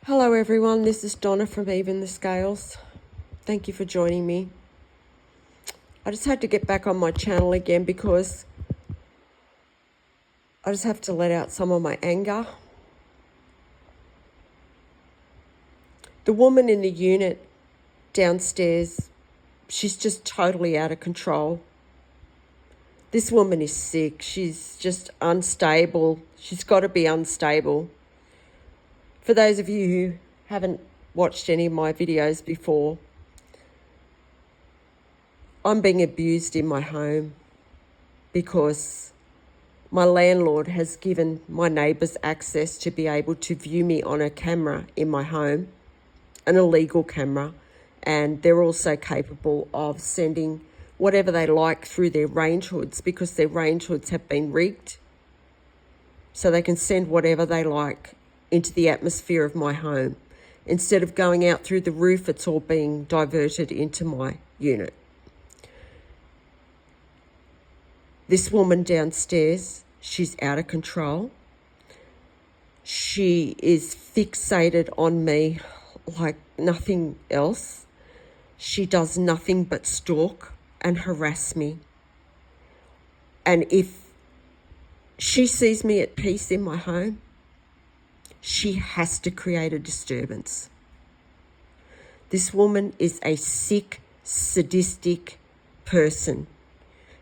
Hello everyone, this is Donna from Even the Scales. Thank you for joining me. I just had to get back on my channel again because I just have to let out some of my anger. The woman in the unit downstairs, she's just totally out of control. This woman is sick. She's just unstable. She's got to be unstable. For those of you who haven't watched any of my videos before, I'm being abused in my home because my landlord has given my neighbours access to be able to view me on a camera in my home, an illegal camera, and they're also capable of sending whatever they like through their range hoods because their range hoods have been rigged. So they can send whatever they like into the atmosphere of my home. Instead of going out through the roof, it's all being diverted into my unit. This woman downstairs, she's out of control. She is fixated on me like nothing else. She does nothing but stalk and harass me. And if she sees me at peace in my home, she has to create a disturbance. This woman is a sick, sadistic person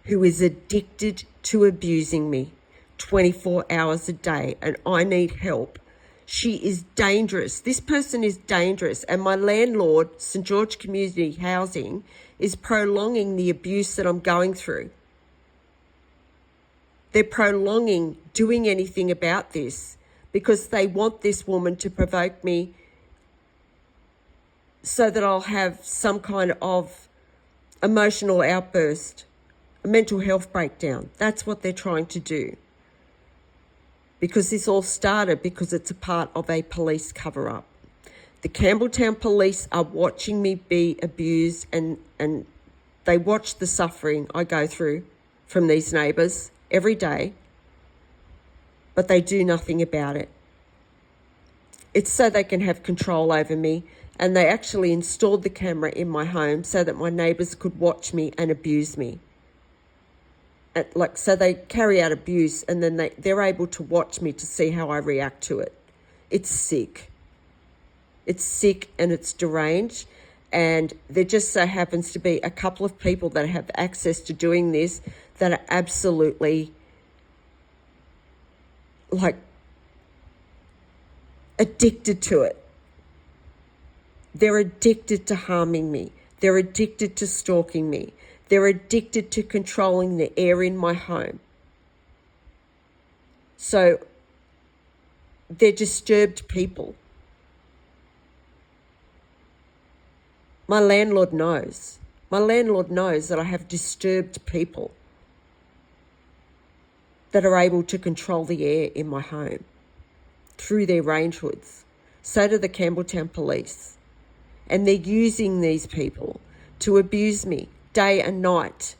who is addicted to abusing me 24 hours a day, and I need help. She is dangerous. This person is dangerous, and my landlord, St. George Community Housing, is prolonging the abuse that I'm going through. They're prolonging doing anything about this because they want this woman to provoke me so that I'll have some kind of emotional outburst, a mental health breakdown. That's what they're trying to do. Because this all started because it's a part of a police cover-up. The Campbelltown police are watching me be abused, and they watch the suffering I go through from these neighbours every day, but they do nothing about it. It's so they can have control over me, and they actually installed the camera in my home so that my neighbours could watch me and abuse me. So they carry out abuse, and then they're able to watch me to see how I react to it. It's sick. It's sick and it's deranged, and there just so happens to be a couple of people that have access to doing this that are absolutely addicted to it. They're addicted to harming me. They're addicted to stalking me. They're addicted to controlling the air in my home. So they're disturbed people. My landlord knows. My landlord knows that I have disturbed people that are able to control the air in my home through their range hoods. So do the Campbelltown police. And they're using these people to abuse me day and night.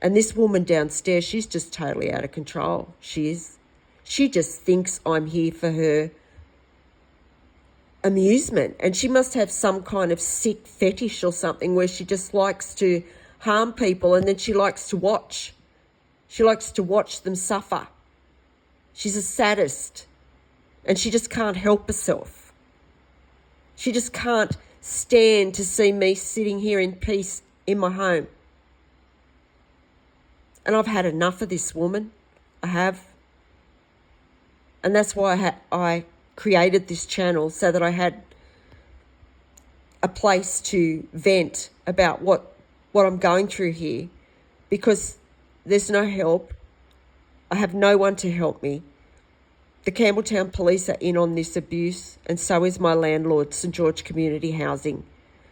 And this woman downstairs, she's just totally out of control. She is. She just thinks I'm here for her amusement. And she must have some kind of sick fetish or something where she just likes to harm people, and then she likes to watch. She likes to watch them suffer. She's a sadist, and she just can't help herself. She just can't stand to see me sitting here in peace in my home. And I've had enough of this woman. I have. And that's why I created this channel, so that I had a place to vent about what I'm going through here, because there's no help. I have no one to help me. The Campbelltown police are in on this abuse, and so is my landlord, St. George Community Housing.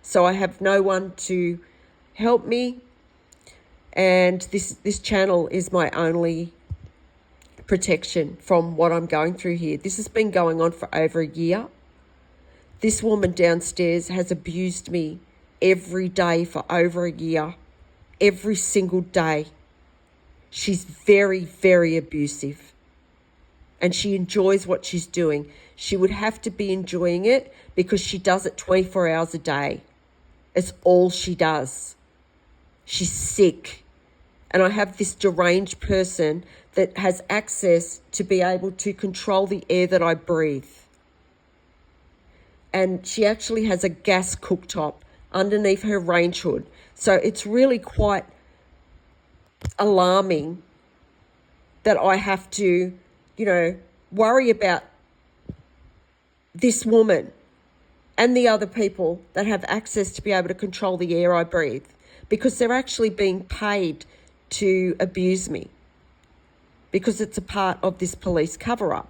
So I have no one to help me, and this channel is my only protection from what I'm going through here. This has been going on for over a year. This woman downstairs has abused me every day for over a year, every single day. She's very, very abusive. and she enjoys what she's doing. She would have to be enjoying it because she does it 24 hours a day. It's all she does. She's sick. And I have this deranged person that has access to be able to control the air that I breathe. And she actually has a gas cooktop underneath her range hood. So it's really quite alarming that I have to, worry about this woman and the other people that have access to be able to control the air I breathe, because they're actually being paid to abuse me, because it's a part of this police cover-up.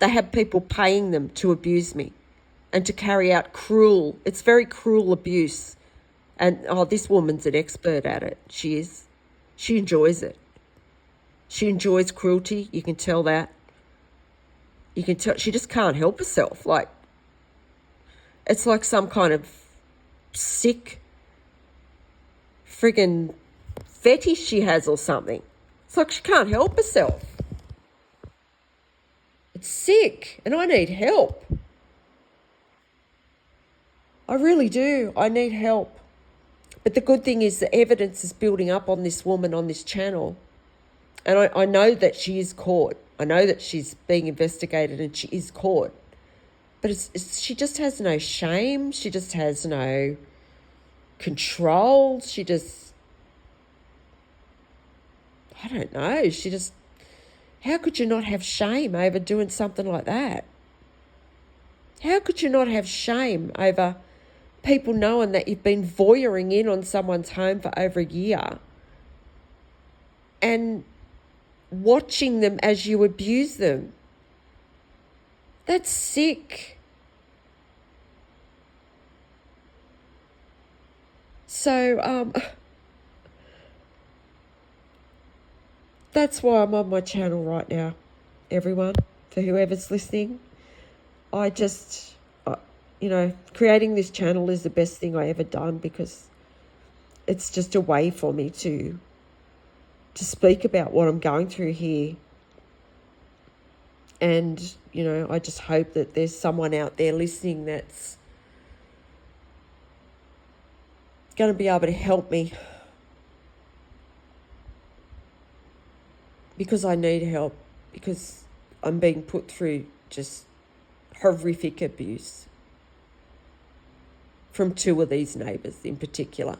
They have people paying them to abuse me and to carry out it's very cruel abuse. And, this woman's an expert at it. She is. She enjoys it. She enjoys cruelty. You can tell that. You can tell she just can't help herself. Like, it's like some kind of sick friggin' fetish she has or something. It's like she can't help herself. It's sick, and I need help. I really do. I need help. But the good thing is the evidence is building up on this woman on this channel. And I know that she is caught. I know that she's being investigated and she is caught. But she just has no shame. She just has no control. She just, I don't know. How could you not have shame over doing something like that? How could you not have shame over people knowing that you've been voyeuring in on someone's home for over a year and watching them as you abuse them? That's sick. So, that's why I'm on my channel right now, everyone, for whoever's listening. I just, creating this channel is the best thing I ever done, because it's just a way for me to speak about what I'm going through here. And, I just hope that there's someone out there listening that's going to be able to help me, because I need help, because I'm being put through just horrific abuse from two of these neighbours in particular.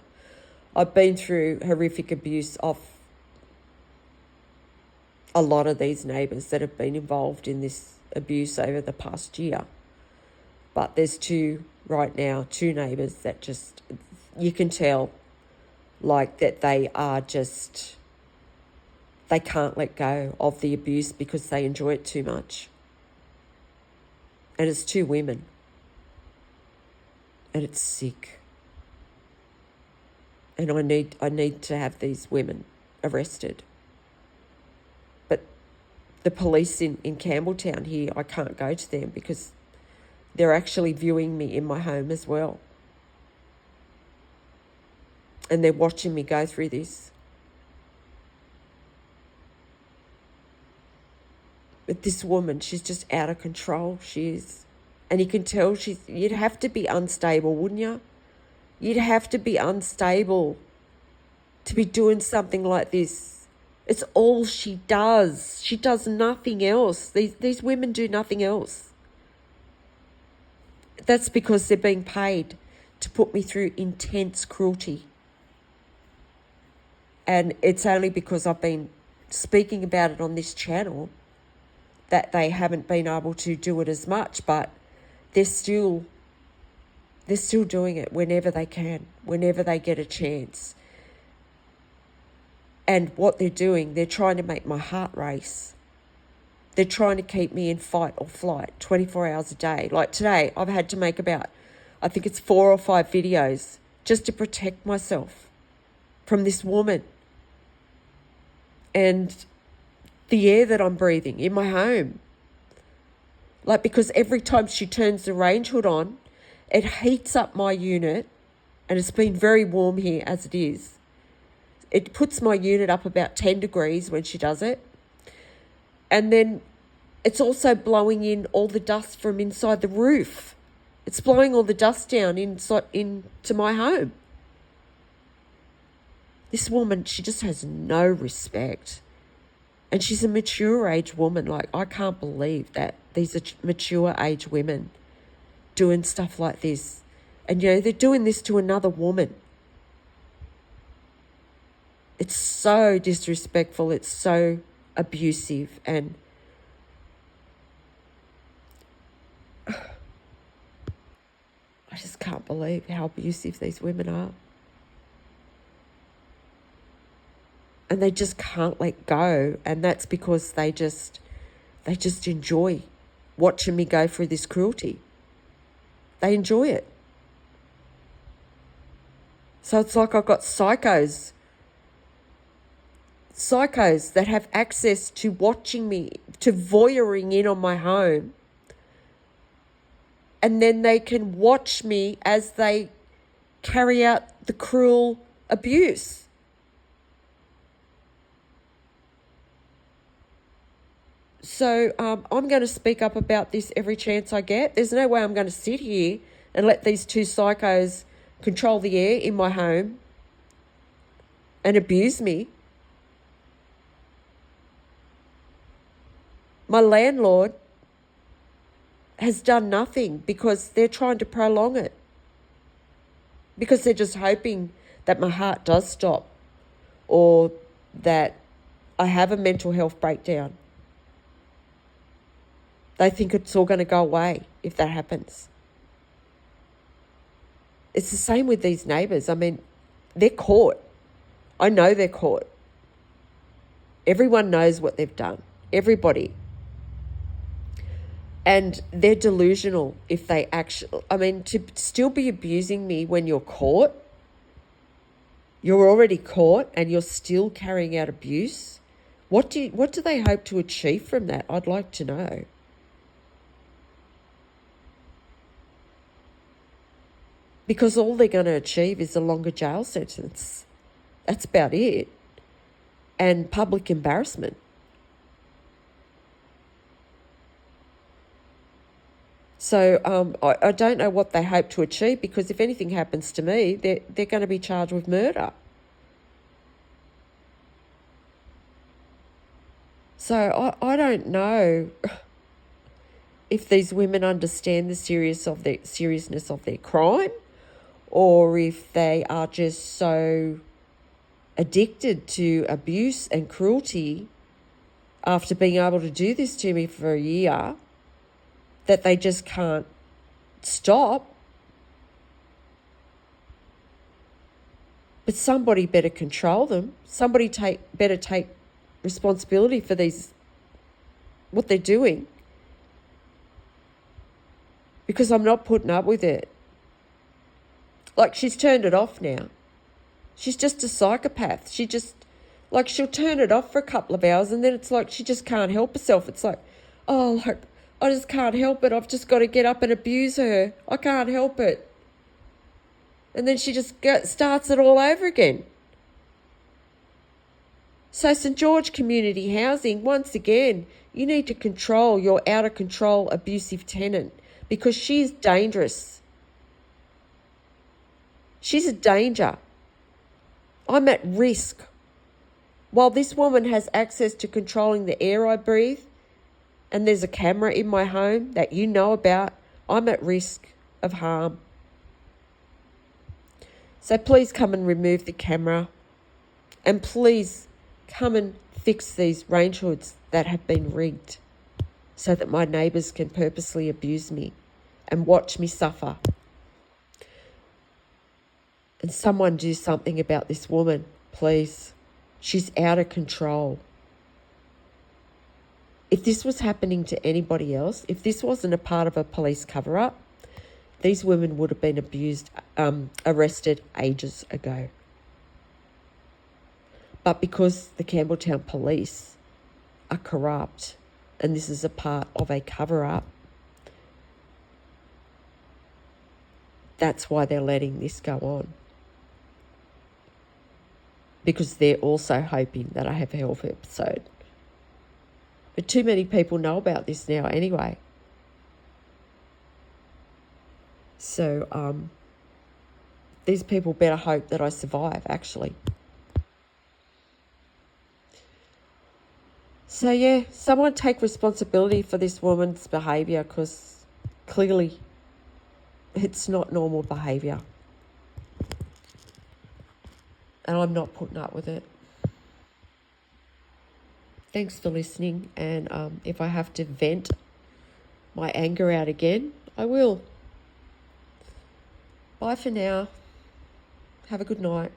I've been through horrific abuse of a lot of these neighbours that have been involved in this abuse over the past year. But there's two neighbours that just, you can tell, like, that they are just, they can't let go of the abuse because they enjoy it too much. And it's two women. And it's sick. And I need to have these women arrested. But the police in Campbelltown here, I can't go to them because they're actually viewing me in my home as well. And they're watching me go through this. But this woman, she's just out of control. She is. And you can tell you'd have to be unstable, wouldn't you? You'd have to be unstable to be doing something like this. It's all she does. She does nothing else. These women do nothing else. That's because they're being paid to put me through intense cruelty. And it's only because I've been speaking about it on this channel that they haven't been able to do it as much, but they're still doing it whenever they can, whenever they get a chance. And what they're doing, they're trying to make my heart race. They're trying to keep me in fight or flight 24 hours a day. Like today, I've had to make about, I think it's 4 or 5 videos just to protect myself from this woman. And the air that I'm breathing in my home. Like, because every time she turns the range hood on, it heats up my unit, and it's been very warm here as it is. It puts my unit up about 10 degrees when she does it. And then it's also blowing in all the dust from inside the roof. It's blowing all the dust down into my home. This woman, she just has no respect. And she's a mature age woman. Like, I can't believe that these are mature age women doing stuff like this. And, you know, they're doing this to another woman. It's so disrespectful. It's so abusive. And I just can't believe how abusive these women are. And they just can't let go. And that's because they just enjoy watching me go through this cruelty. They enjoy it. So it's like I've got psychos that have access to watching me, to voyeuring in on my home. And then they can watch me as they carry out the cruel abuse. So I'm going to speak up about this every chance I get. There's no way I'm going to sit here and let these two psychos control the air in my home and abuse me. My landlord has done nothing because they're trying to prolong it. Because they're just hoping that my heart does stop or that I have a mental health breakdown. They think it's all going to go away if that happens. It's the same with these neighbours. I mean, they're caught. I know they're caught. Everyone knows what they've done. Everybody. And they're delusional if they actually... I mean, to still be abusing me when you're caught, you're already caught and you're still carrying out abuse. What do they hope to achieve from that? I'd like to know. Because all they're going to achieve is a longer jail sentence. That's about it. And public embarrassment. So I don't know what they hope to achieve, because if anything happens to me, they're going to be charged with murder. So I don't know if these women understand the seriousness of their crime, or if they are just so addicted to abuse and cruelty after being able to do this to me for a year that they just can't stop. But somebody better control them. Somebody better take responsibility for what they're doing. Because I'm not putting up with it. Like, she's turned it off now. She's just a psychopath. She'll turn it off for a couple of hours and then it's like she just can't help herself. It's like, oh, like, I just can't help it. I've just got to get up and abuse her. I can't help it. And then she just starts it all over again. So St. George Community Housing, once again, you need to control your out-of-control abusive tenant, because she's dangerous. She's a danger. I'm at risk. While this woman has access to controlling the air I breathe, and there's a camera in my home that you know about, I'm at risk of harm. So please come and remove the camera. And please come and fix these range hoods that have been rigged so that my neighbours can purposely abuse me and watch me suffer. And someone do something about this woman, please. She's out of control. If this was happening to anybody else, if this wasn't a part of a police cover-up, these women would have been arrested ages ago. But because the Campbelltown police are corrupt and this is a part of a cover-up, that's why they're letting this go on. Because they're also hoping that I have a health episode. But too many people know about this now anyway. So these people better hope that I survive, actually. So yeah, someone take responsibility for this woman's behaviour, because clearly it's not normal behaviour. And I'm not putting up with it. Thanks for listening, and if I have to vent my anger out again, I will. Bye for now. Have a good night.